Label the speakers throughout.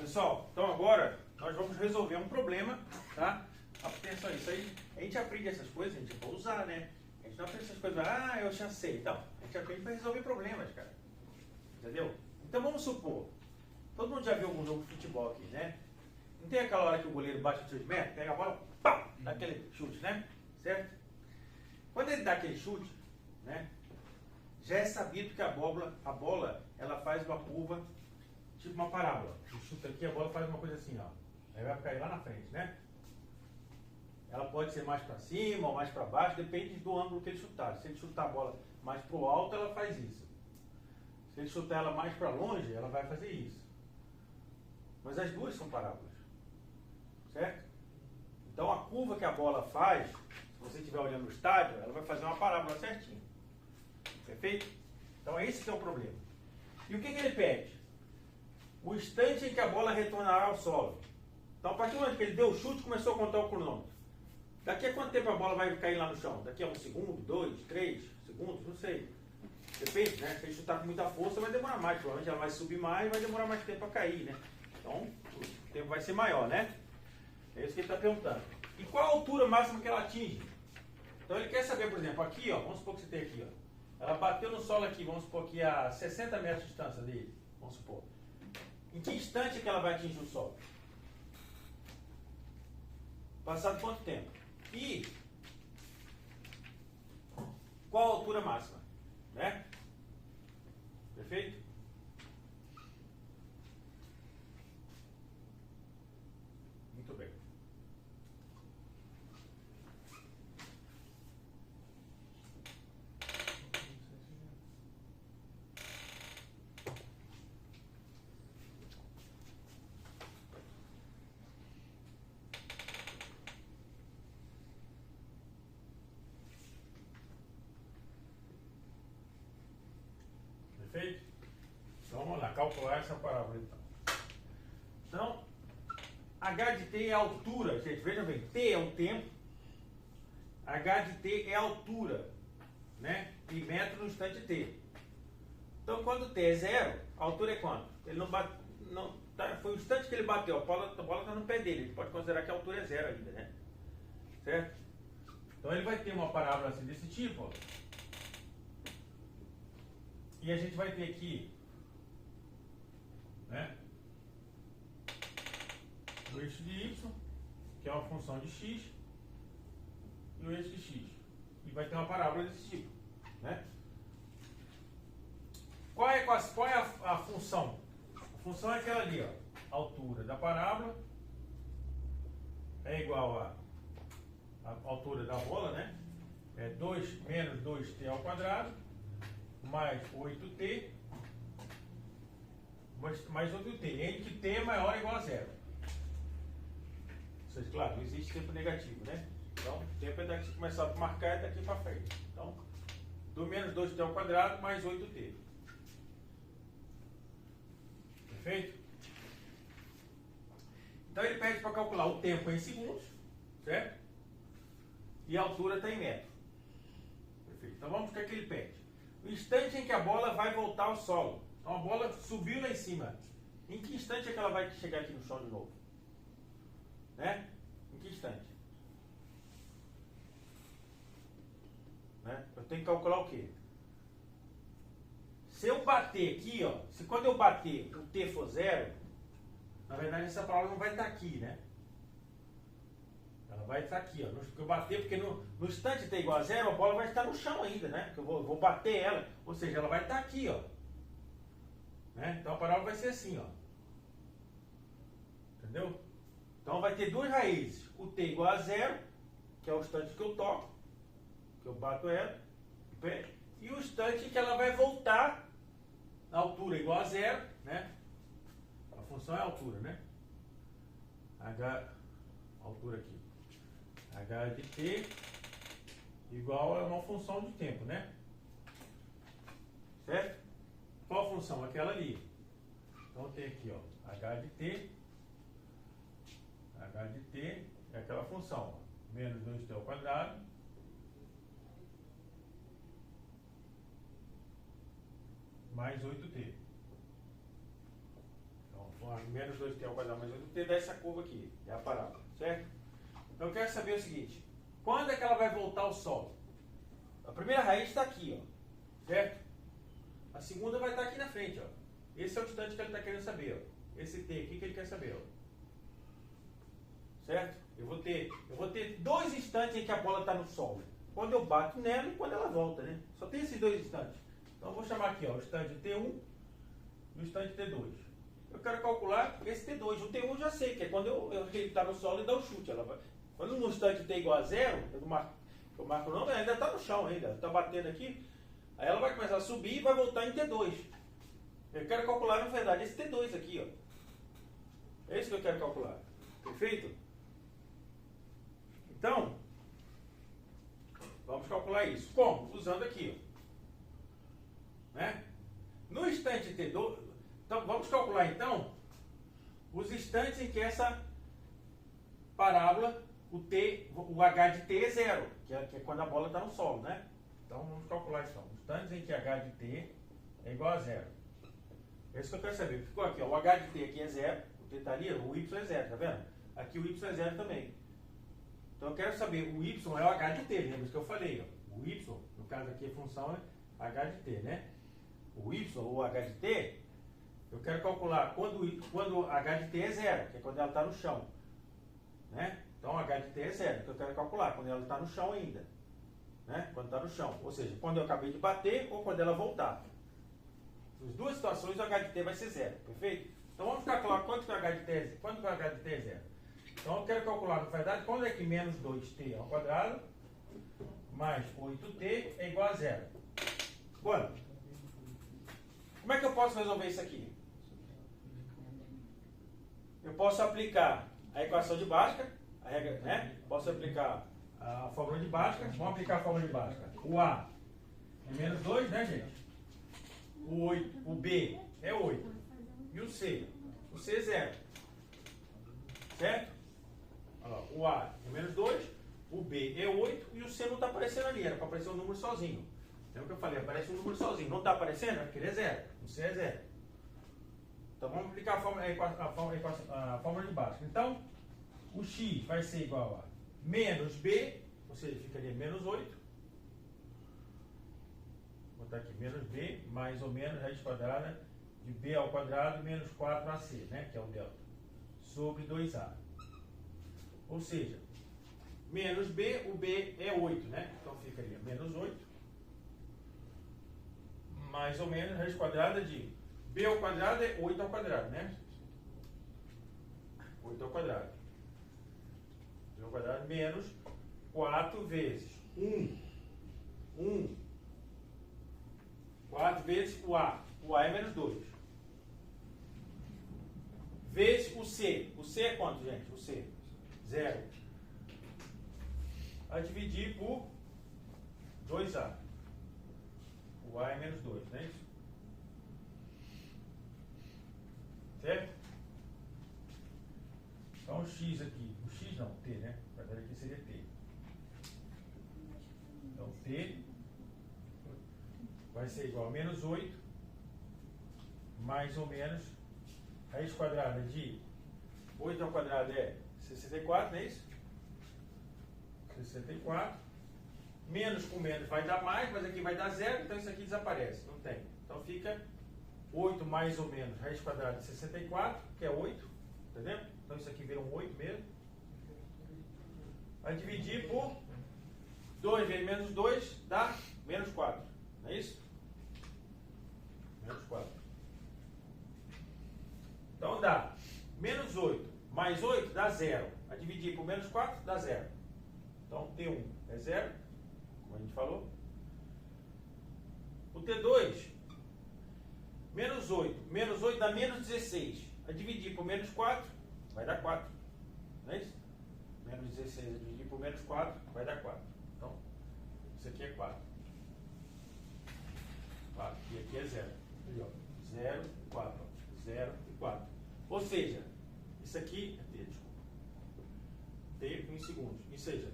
Speaker 1: pessoal, então agora nós vamos resolver um problema, tá? Atenção, isso aí, a gente aprende essas coisas, a gente vai usar, né? A gente não aprende essas coisas, eu já sei, então, a gente aprende para resolver problemas, cara. Entendeu? Então vamos supor, todo mundo já viu algum jogo de futebol aqui, né? Não tem aquela hora que o goleiro bate o chute de meta, pega a bola, pá, dá aquele chute, né? Certo? Quando ele dá aquele chute, né? Já é sabido que a bola, ela faz uma curva, tipo uma parábola. Ele chuta aqui, a bola faz uma coisa assim, ó. Aí vai cair lá na frente, né? Ela pode ser mais para cima ou mais para baixo, depende do ângulo que ele chutar. Se ele chutar a bola mais para o alto, ela faz isso. Se ele chutar ela mais para longe, ela vai fazer isso. Mas as duas são parábolas. Certo? Então a curva que a bola faz, se você estiver olhando no estádio, ela vai fazer uma parábola certinho. Perfeito? Então esse que é o problema. E o que ele pede? O instante em que a bola retornará ao solo. Então a partir do momento que ele deu o chute, começou a contar o cronômetro. Daqui a quanto tempo a bola vai cair lá no chão? Daqui a 1 segundo, 2, 3 segundos, não sei. Depende, né? Se ele chutar com muita força, vai demorar mais. Provavelmente ela vai subir mais e vai demorar mais tempo para cair, né? Então o tempo vai ser maior, né? É isso que ele está perguntando. E qual a altura máxima que ela atinge? Então ele quer saber, por exemplo, aqui, ó, vamos supor que você tem aqui, ó. Ela bateu no solo aqui, vamos supor que a 60 metros de distância dele, vamos supor. Em que instante que ela vai atingir o solo? Passado quanto tempo? E qual a altura máxima? Né? Perfeito? Muito bem. Perfeito? Então vamos lá, calcular essa parábola então. Então, H de t é a altura, gente, veja bem, t é o tempo, H de t é a altura, né? E metro no instante t. Então quando t é zero, a altura é quanto? Ele não bate, não, tá, foi o instante que ele bateu, a bola está no pé dele, ele pode considerar que a altura é zero ainda, né? Certo? Então ele vai ter uma parábola assim desse tipo, ó. E a gente vai ter aqui, né, o eixo de y, que é uma função de x, e o eixo de x. E vai ter uma parábola desse tipo, né? Qual é a função? A função é aquela ali, ó. A altura da parábola é igual a altura da bola, né? É 2 menos 2t ao quadrado mais 8t mais 8t, em que t é maior ou igual a zero. Ou seja, claro, não existe tempo negativo, né? Então, o tempo é daqui que começar a marcar é daqui para frente. Então, do menos 2t ao quadrado mais 8t. Perfeito? Então, ele pede para calcular o tempo em segundos, certo? E a altura está em metro. Perfeito. Então, vamos para o que ele pede. O instante em que a bola vai voltar ao solo. Então a bola subiu lá em cima. Em que instante é que ela vai chegar aqui no chão de novo? Né? Em que instante? Né? Eu tenho que calcular o quê? Se eu bater aqui, ó, se quando eu bater o t for zero, na verdade essa palavra não vai estar aqui, né? Ela vai estar aqui, ó. Eu bater, porque no instante t igual a zero, a bola vai estar no chão ainda, né? Porque eu vou bater ela, ou seja, ela vai estar aqui, ó. Né? Então a parábola vai ser assim, ó. Entendeu? Então vai ter duas raízes. O t igual a zero, que é o instante que eu toco, que eu bato ela, e o instante que ela vai voltar na altura igual a zero, né? A função é a altura, né? H, altura aqui. H de t igual a uma função de tempo, né? Certo? Qual a função? Aquela ali. Então tem aqui, ó, H de t é aquela função, ó, menos 2t ao quadrado mais 8t. Então menos 2t ao quadrado mais 8t dá essa curva aqui, é a parábola, certo? Então eu quero saber o seguinte, quando é que ela vai voltar ao solo? A primeira raiz está aqui, ó, certo? A segunda vai estar aqui na frente, ó. Esse é o instante que ele está querendo saber, ó. Esse t aqui que ele quer saber, ó. Certo? Eu vou ter dois instantes em que a bola está no solo. Quando eu bato nela e quando ela volta, né? Só tem esses dois instantes. Então eu vou chamar aqui, ó, o instante T1 e o instante T2. Eu quero calcular esse T2. O T1 eu já sei, que é quando ele está no solo e dá o chute. Ela vai, quando no instante T igual a 0, eu marco não, ainda está no chão ainda, está batendo aqui. Aí ela vai começar a subir e vai voltar em T2. Eu quero calcular, na verdade, esse T2 aqui, ó. É isso que eu quero calcular. Perfeito? Então, vamos calcular isso. Como? Usando aqui, ó. Né? No instante T2, então vamos calcular então os instantes em que essa parábola, o H de T é 0, que é quando a bola está no solo, né? Então vamos calcular isso. Os instantes em que H de T é igual a 0. É isso que eu quero saber. Ficou aqui, ó, o H de T aqui é 0, o T está ali, o Y é 0, tá vendo? Aqui o Y é 0 também. Então eu quero saber, o Y é o H de T, lembra que eu falei, ó. O Y, no caso aqui a função é H de T, né? O Y, ou H de T, eu quero calcular quando H de T é 0, que é quando ela está no chão. Né? Então H de T é 0, que eu quero calcular quando ela está no chão ainda. Né? Quando está no chão. Ou seja, quando eu acabei de bater ou quando ela voltar. Nas duas situações o H de T vai ser 0, perfeito? Então vamos calcular quanto que o H de T é 0. Então eu quero calcular, na verdade, quando é que menos 2t ao quadrado mais 8t é igual a 0. Quando? Como é que eu posso resolver isso aqui? Eu posso aplicar a equação de Bhaskara, a regra, né? Posso aplicar a fórmula de Bhaskara. Vamos aplicar a fórmula de Bhaskara. O A é menos 2, né, gente? O B é 8. E o C? O C é 0. Certo? Olha lá, o A é menos 2, o B é 8 e o C não está aparecendo ali. Era para aparecer um número sozinho. Lembra que eu falei? Aparece um número sozinho. Não está aparecendo? É porque ele é 0. O C é 0. Então vamos aplicar a fórmula de Bhaskara. Então, o x vai ser igual a menos b, ou seja, ficaria menos 8. Vou botar aqui, menos b, mais ou menos raiz quadrada de b ao quadrado menos 4ac, né, que é o delta, sobre 2a. Ou seja, menos b, o b é 8, né? Então ficaria menos 8, mais ou menos raiz quadrada de b ao quadrado é 8 ao quadrado, né? 8 ao quadrado. B ao quadrado menos 4 vezes 1. 4 vezes o A. O A é menos 2. Vezes o C. O C é quanto, gente? O C. 0. A dividir por 2A. O A é menos 2, não é isso? Certo? Então o x aqui, o x não, t, né? Na verdade aqui seria t. Então t vai ser igual a menos 8, mais ou menos, raiz quadrada de 8 ao quadrado é 64, não é isso? 64. Menos com menos vai dar mais, mas aqui vai dar 0, então isso aqui desaparece, não tem. Então fica 8 mais ou menos raiz quadrada de 64, que é 8, entendeu? Então isso aqui vira um 8 mesmo. Vai dividir por 2 vezes menos 2 dá menos 4, não é isso? Menos 4. Então dá menos 8 mais 8 dá 0. A dividir por menos 4 dá 0. Então T1 é 0, como a gente falou. O T2, menos 8. Menos 8 dá menos 16. A dividir por menos 4 vai dar 4. Não é isso? Menos 16 a dividir por menos 4 vai dar 4. Então, isso aqui é 4. 4. E aqui é 0. 0, 4. 0 e 4. Ou seja, isso aqui é T, desculpa. T em segundos. Ou seja,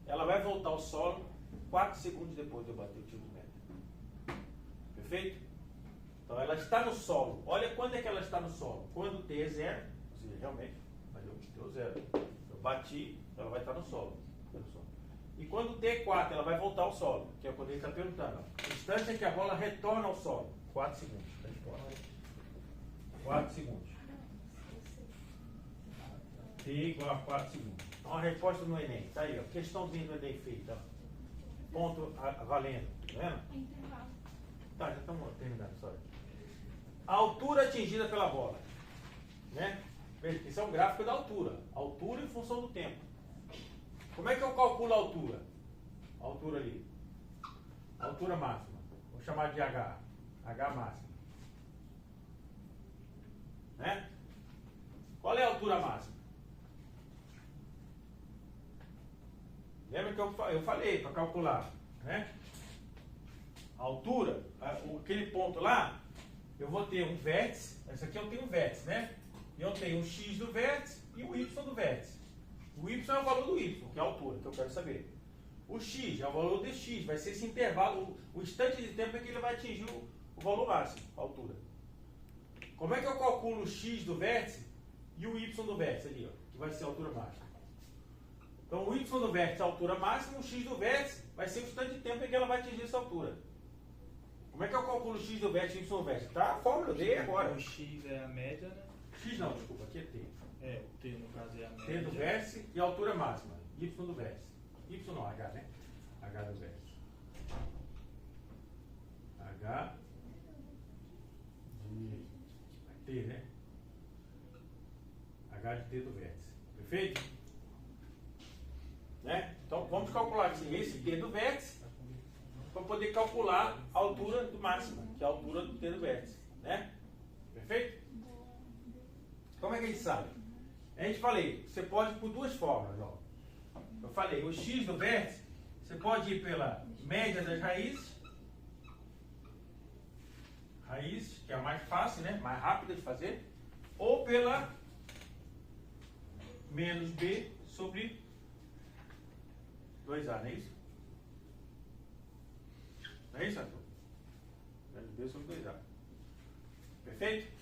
Speaker 1: ela vai voltar ao solo 4 segundos depois de eu bater o tiro do método. Perfeito? Então ela está no solo. Olha quando é que ela está no solo. Quando T é zero, ou seja, realmente, mas eu deu zero. Eu bati, ela vai estar no solo. E quando T é 4, ela vai voltar ao solo. Que é quando ele está perguntando. O instante é que a bola retorna ao solo. 4 segundos. Resposta. 4 segundos. T igual a 4 segundos. Então a resposta no Enem. Está aí, ó. Questãozinha do Enem feita. Ponto valendo. Tá vendo? Tá, já estamos terminando a história. A altura atingida pela bola. Né? Veja que isso é um gráfico da altura. Altura em função do tempo. Como é que eu calculo a altura? A altura ali. A altura máxima. Vou chamar de H. H máxima. Né? Qual é a altura máxima? Lembra que eu falei para calcular, né? A altura, aquele ponto lá, eu vou ter um vértice. Esse aqui eu tenho um vértice, né? E eu tenho um x do vértice e um y do vértice. O y é o valor do y, que é a altura, que eu quero saber. O x é o valor de x, vai ser esse intervalo, o instante de tempo em que ele vai atingir o valor máximo, a altura. Como é que eu calculo o x do vértice e o y do vértice ali, ó, que vai ser a altura máxima? Então o y do vértice é a altura máxima, o x do vértice vai ser o instante de tempo em que ela vai atingir essa altura. Como é que eu calculo o x do vértice e o y do vértice? Tá? A fórmula eu dei agora.
Speaker 2: O x é a média, né?
Speaker 1: X não, desculpa, aqui é t.
Speaker 2: É, o t no caso é a média.
Speaker 1: T do vértice e a altura máxima. Y do vértice. Y não, H, né? H do vértice. H de T, né? H de T do vértice. Perfeito? Né? Então vamos calcular aqui esse T do vértice para poder calcular a altura do máximo, que é a altura do T do vértice. Né? Perfeito? Como é que a gente sabe? A gente falei, você pode ir por duas formas. Ó. Eu falei, o x do vértice, você pode ir pela média das raízes, que é a mais fácil, né? Mais rápida de fazer, ou pela menos b sobre 2a, não é isso? Não é isso, Arthur? Menos b sobre 2a. Perfeito?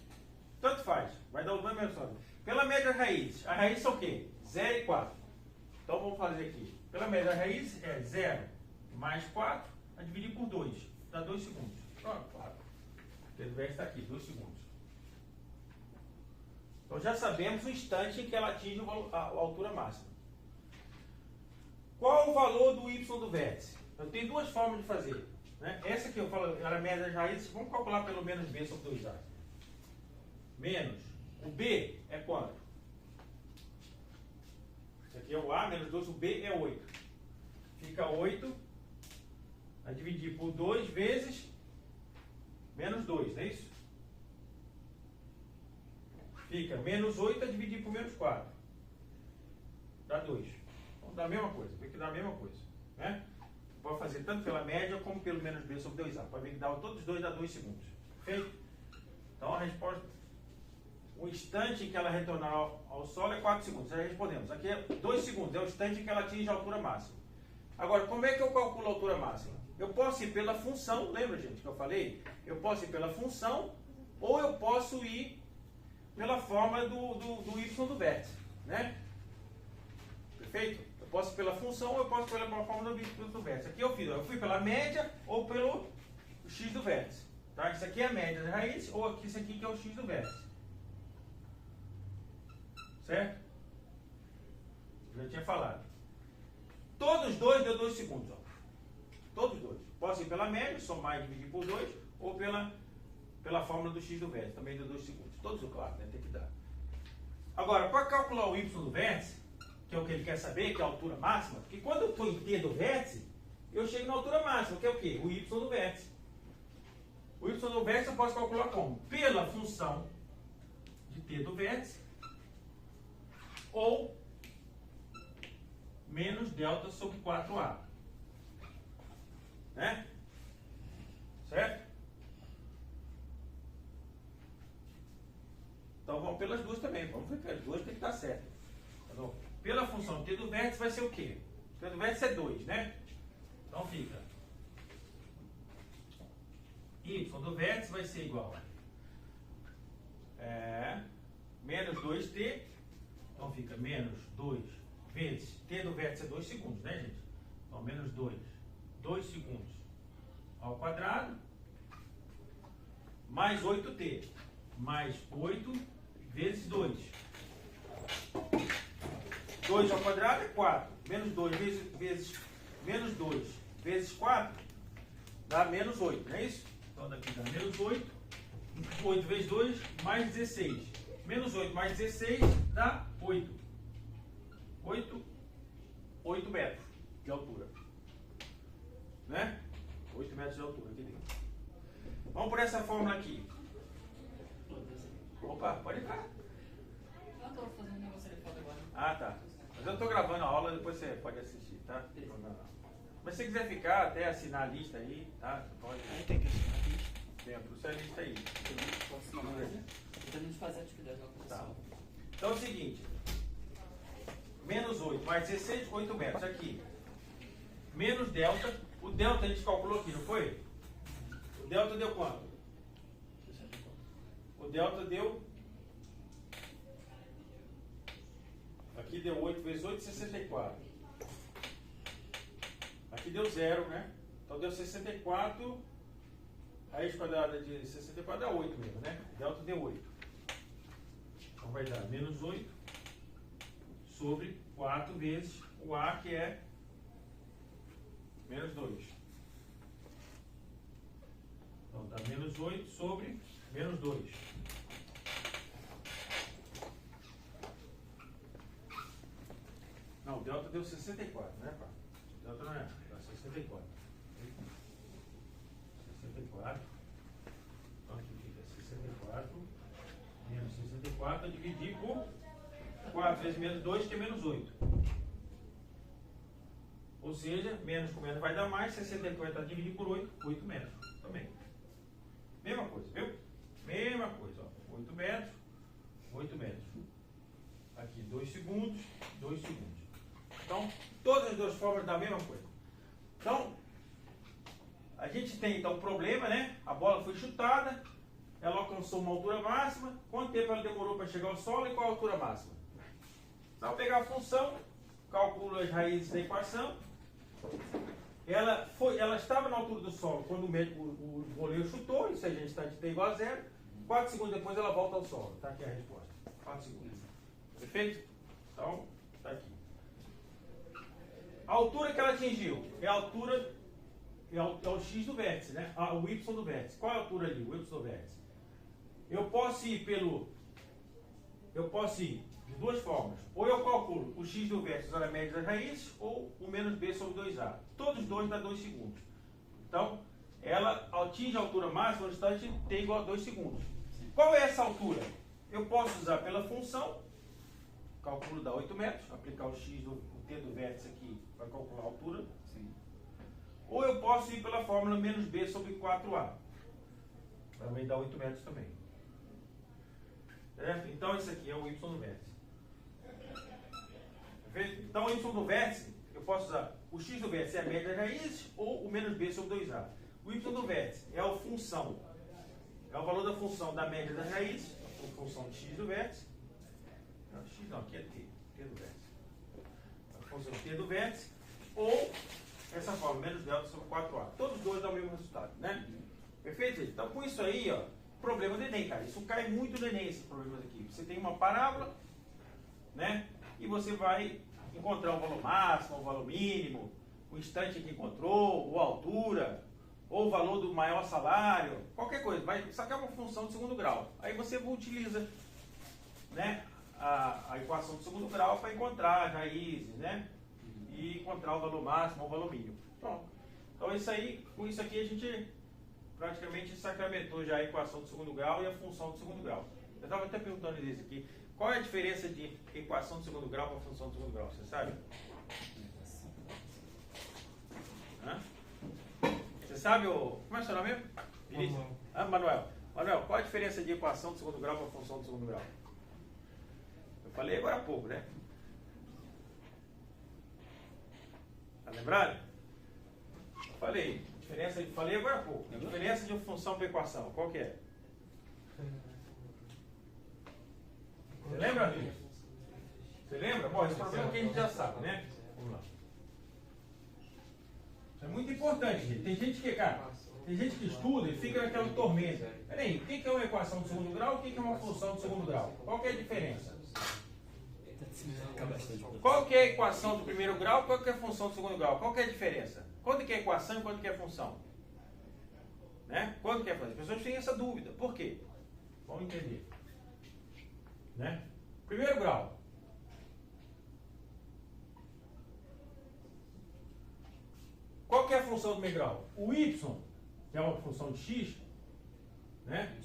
Speaker 1: Tanto faz, vai dar o nome mesmo só. Pela média das raízes, as raízes são o quê? 0 e 4. Então vamos fazer aqui. Pela média das raízes é 0 mais 4 a dividir por 2. Dá 2 segundos. Pronto, claro. O vértice está aqui, 2 segundos. Então já sabemos o instante em que ela atinge a altura máxima. Qual o valor do y do vértice? Eu tenho duas formas de fazer. Né? Essa que eu falo, era a média das raízes, vamos calcular pelo menos b sobre 2a. Menos. O b é quanto? Esse aqui é o a, menos 2, o b é 8. Fica 8 a dividir por 2 vezes menos 2, não é isso? Fica menos 8 a dividir por menos 4. Dá 2. Então dá a mesma coisa, vê que dá a mesma coisa. Né? Pode fazer tanto pela média como pelo menos b sobre 2a. Pode ver que dá, todos os dois dá 2 segundos. Perfeito? Então a resposta, o instante em que ela retornar ao solo é 4 segundos. Já respondemos. Aqui é 2 segundos, é o instante em que ela atinge a altura máxima. Agora, como é que eu calculo a altura máxima? Eu posso ir pela função, lembra, gente, que eu falei? Eu posso ir pela função ou eu posso ir pela forma do y do vértice, né? Perfeito? Eu posso ir pela função ou eu posso ir pela forma do y do vértice. Aqui eu fui pela média ou pelo x do vértice. Tá? Isso aqui é a média da raiz ou aqui, isso aqui que é o x do vértice. Certo? Eu já tinha falado. Todos os dois deu 2 segundos. Ó. Todos os dois. Posso ir pela média, somar e dividir por 2, ou pela fórmula do x do vértice. Também deu 2 segundos. Todos, claro, né? Tem que dar. Agora, para calcular o y do vértice, que é o que ele quer saber, que é a altura máxima, porque quando eu estou em t do vértice, eu chego na altura máxima, que é o quê? O y do vértice. O y do vértice eu posso calcular como? Pela função de t do vértice, ou menos delta sobre 4a. Né? Certo? Então vamos pelas duas também. Vamos ver que as duas tem que estar certo. Então, pela função t do vértice vai ser o quê? T do vértice é 2, né? Então fica y do vértice vai ser igual a menos 2t, então fica menos 2 vezes t do vértice é 2 segundos, né, gente? Então, menos 2 segundos ao quadrado, mais 8t, mais 8 vezes 2. 2 ao quadrado é 4, menos 2 menos 2 vezes 4 dá menos 8, não é isso? Então, daqui dá menos 8, 8 vezes 2, mais 16. Menos 8 mais 16 dá 8. 8 metros de altura. Né? 8 metros de altura aqui dentro. Vamos por essa fórmula aqui. Opa, pode entrar.
Speaker 3: Eu tô fazendo um negócio ali foto agora.
Speaker 1: Ah, tá. Mas eu tô gravando a aula, depois você pode assistir, tá? Mas se você quiser ficar até assinar a lista aí, tá? Você pode.
Speaker 2: Aí tem que assinar a lista.
Speaker 1: Tempo, isso é a lista aí.
Speaker 3: Eu posso mandar coisa? Eu termino de fazer a atividade lá com
Speaker 1: Tá.
Speaker 3: pessoal.
Speaker 1: Então é o seguinte. Menos 8 mais 16, 8 metros. Aqui. Menos delta. O delta a gente calculou aqui, não foi? O delta deu quanto? O delta deu... Aqui deu 8 vezes 8, 64. Aqui deu 0, né? Então deu 64. Raiz quadrada de 64 dá 8 mesmo, né? Delta deu 8. Então vai dar menos 8 sobre 4 vezes o A, que é menos 2. Então dá menos 8 sobre menos 2. Não, o delta deu 64, né, pá? O delta não é, dá 64. 64. Então aqui fica 64. Menos 64, eu dividi por 4 vezes menos 2, que é menos 8. Ou seja, menos com menos vai dar mais, 64 dividido por 8, 8 metros também. Mesma coisa, viu? Mesma coisa, ó. 8 metros, 8 metros. Aqui 2 segundos, 2 segundos. Então, todas as duas formas da mesma coisa. Então, a gente tem então um problema, né? A bola foi chutada, ela alcançou uma altura máxima. Quanto tempo ela demorou para chegar ao solo e qual a altura máxima? Então, pegar a função, calculo as raízes da equação. Ela estava na altura do solo quando o goleiro chutou, isso a gente está de t igual a 0. 4 segundos depois ela volta ao solo. Está aqui a resposta. 4 segundos. Perfeito? Então, está aqui. A altura que ela atingiu é a altura, é o x do vértice, né? O y do vértice. Qual é a altura ali? O y do vértice. Eu posso ir de duas formas. Ou eu calculo o x do vértice usando a média das raízes, ou o menos b sobre 2a. Todos os dois dá 2 segundos. Então, ela atinge a altura máxima no instante t igual a 2 segundos. Qual é essa altura? Eu posso usar pela função, cálculo dá 8 metros, aplicar o t do vértice aqui para calcular a altura.
Speaker 3: Sim.
Speaker 1: Ou eu posso ir pela fórmula menos b sobre 4a. Também dá 8 metros também. Certo? Então, esse aqui é o y do vértice. Perfeito? Então, o y do vértice, eu posso usar o x do vértice é a média das raízes ou o menos b sobre 2a. O y do vértice é a função, é o valor da função da média das raízes, a função de x do vértice. Não, x não, aqui é t do vértice. A função t do vértice, ou essa forma, menos delta sobre 4a. Todos os dois dão o mesmo resultado, né? Perfeito? Então, com isso aí, ó, problema do Enem, cara. Isso cai muito no Enem, esses problemas aqui. Você tem uma parábola, né? E você vai encontrar o valor máximo, o valor mínimo, o instante que encontrou, ou a altura, ou o valor do maior salário, qualquer coisa. Vai sacar uma função de segundo grau. Aí você utiliza, né, a equação de segundo grau para encontrar as raízes, né? E encontrar o valor máximo ou o valor mínimo. Pronto. Então isso aí, com isso aqui a gente praticamente sacramentou já a equação de segundo grau e a função de segundo grau. Eu estava até perguntando isso aqui. Qual é a diferença de equação de segundo grau para função de segundo grau? Você sabe? Hã? Você sabe o... Como é o seu nome mesmo? Vinícius? Manuel. Manuel, qual a diferença de equação de segundo grau para função de segundo grau? Eu falei agora há pouco, né? Tá lembrado? Eu falei. A Diferença, falei agora há pouco. Diferença de uma função para equação, qual que é? Você lembra, amigo? Você lembra? Bom, esse problema que a gente já sabe, né? Vamos lá. Isso é muito importante, gente. Tem gente que, cara, tem gente que estuda e fica naquela tormenta. Peraí, o que é uma equação de segundo grau e o que é uma função de segundo grau? Qual que é a diferença? Qual que é a equação do primeiro grau? Qual que é a função do segundo grau? Qual que é a diferença? Quando que é equação e quando que é função? Né? Quando que é função? As pessoas têm essa dúvida. Por quê? Vamos entender. Né? Primeiro grau. Qual que é a função do primeiro grau? O y, que é uma função de x, né?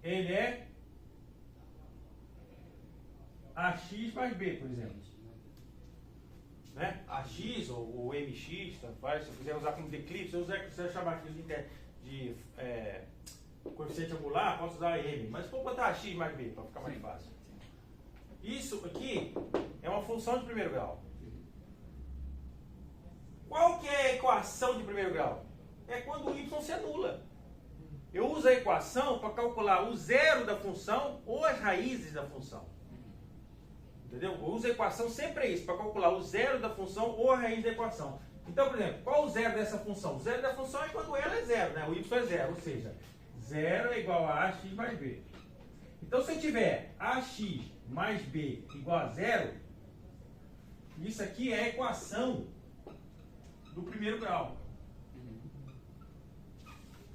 Speaker 1: Ele é ax mais b, por exemplo. Né? AX ou MX, tanto faz. Se você quiser usar como declive, se você chamar aquilo de coeficiente angular, posso usar M. Mas vou botar AX mais B para ficar mais fácil. Isso aqui é uma função de primeiro grau. Qual que é a equação de primeiro grau? É quando o y se anula. Eu uso a equação para calcular o zero da função ou as raízes da função. Entendeu? Eu uso a equação sempre é isso, para calcular o zero da função ou a raiz da equação. Então, por exemplo, qual o zero dessa função? O zero da função é quando ela é zero, né? O y é zero, ou seja, zero é igual a ax mais b. Então, se eu tiver ax mais b igual a zero, isso aqui é a equação do primeiro grau.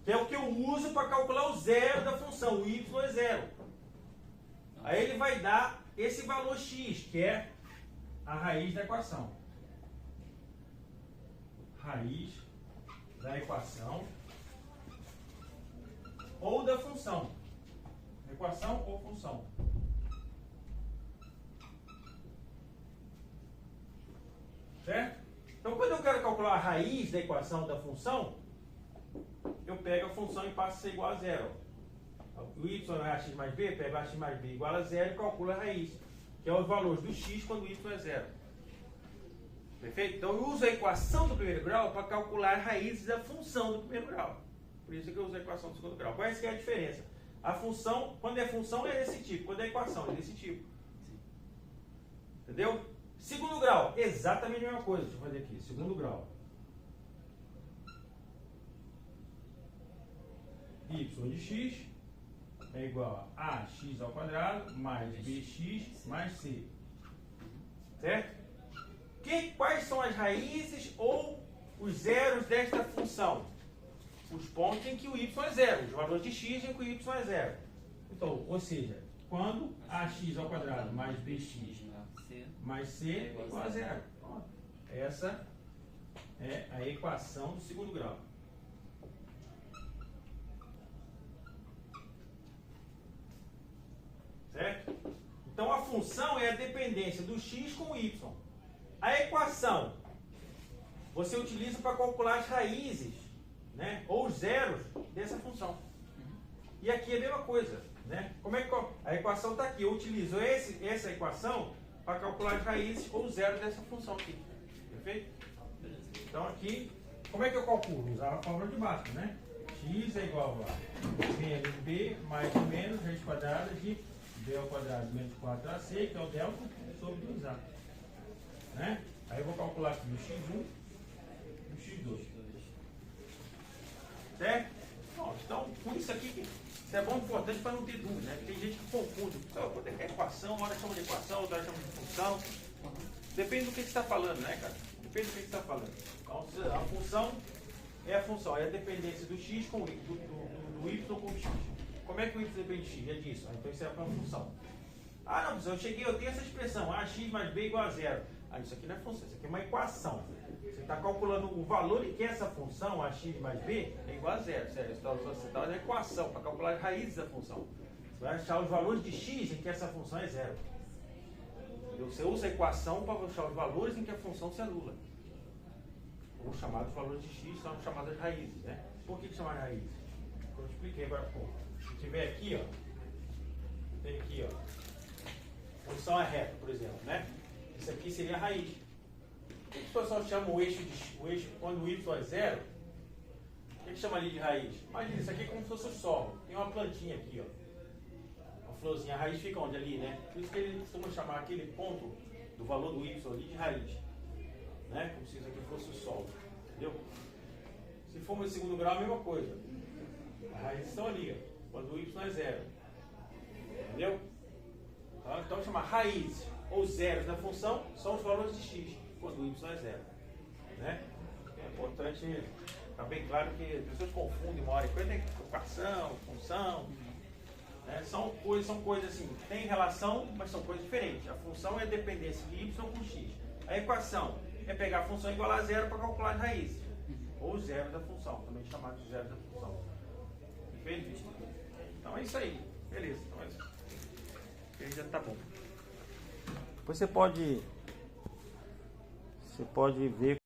Speaker 1: Que é o que eu uso para calcular o zero da função. O y é zero. Aí ele vai dar esse valor x, que é a raiz da equação. Raiz da equação ou da função. Equação ou função. Certo? Então, quando eu quero calcular a raiz da equação da função, eu pego a função e passo a ser igual a zero. O y é ax mais b, pego ax mais b igual a zero e calculo a raiz, que é os valores do x quando o y é zero. Perfeito? Então eu uso a equação do primeiro grau para calcular as raízes da função do primeiro grau. Por isso que eu uso a equação do segundo grau. Qual é a diferença? A função, quando é função, é desse tipo. Quando é equação, é desse tipo. Entendeu? Segundo grau, exatamente a mesma coisa. Deixa eu fazer aqui. Segundo grau. Y de x é igual a ax ao quadrado mais bx mais c. Certo? Quais são as raízes ou os zeros desta função? Os pontos em que o y é zero, os valores de x em que o y é zero. Então, ou seja, quando ax ao quadrado mais bx mais c é igual a zero. Pronto. Essa é a equação do segundo grau. Certo? Então a função é a dependência do x com o y. A equação você utiliza para calcular as raízes, né, ou os zeros dessa função. E aqui é a mesma coisa. Né? Como é que a equação está aqui? Eu utilizo essa equação para calcular as raízes ou os zeros dessa função aqui. Perfeito? Então aqui, como é que eu calculo? Usar a fórmula de baixo, né? X é igual a menos b mais ou menos raiz quadrada de b ao quadrado menos 4ac, que é o delta, sobre 2a. Né? Aí eu vou calcular aqui o x1 e o x2. Certo? Bom, então, com isso aqui, isso é bom e importante para não ter dúvida, né? Tem gente que confunde. Quando é equação, uma hora chama de equação, outra hora chama de função. Depende do que você está falando, né, cara? Depende do que você está falando. Então, a função é a função, é a dependência do x com do y com o x. Como é que o y depende de x? É disso. Então isso é uma função. Ah, não, professor, eu tenho essa expressão, ax mais b igual a zero. Ah, isso aqui não é função, isso aqui é uma equação. Você está calculando o valor em que essa função, ax mais b, é igual a zero. Você está usando a equação para calcular as raízes da função. Você vai achar os valores de x em que essa função é zero. Você usa a equação para achar os valores em que a função se anula. Ou chamados valores de x são chamadas raízes, né? Por que chamar raízes? Eu expliquei agora há pouco. Se tiver aqui, ó, tem aqui, ó, função é reta, por exemplo, né? Isso aqui seria a raiz. Por que o pessoal chama o eixo quando o y é zero? que chama ali de raiz? Imagina, isso aqui é como se fosse o solo. Tem uma plantinha aqui, ó. Uma florzinha. A raiz fica onde? Ali, né? Por isso que ele costuma chamar aquele ponto do valor do y ali de raiz. Né? Como se isso aqui fosse o solo. Entendeu? Se for no segundo grau, a mesma coisa. As raízes estão ali, ó, quando o y é zero. Entendeu? Então chama raiz ou zeros da função são os valores de x, quando o y é zero. Né? É importante ficar bem claro que as pessoas confundem uma hora e coisa, equação, função. Né? São coisas assim, tem relação, mas são coisas diferentes. A função é a dependência de y com x. A equação é pegar a função igual a zero para calcular as raízes. Ou zeros da função, também chamado de zeros da função. Perfeito? Então é isso aí. Beleza. Então é isso. Ele já tá bom. Depois você pode ver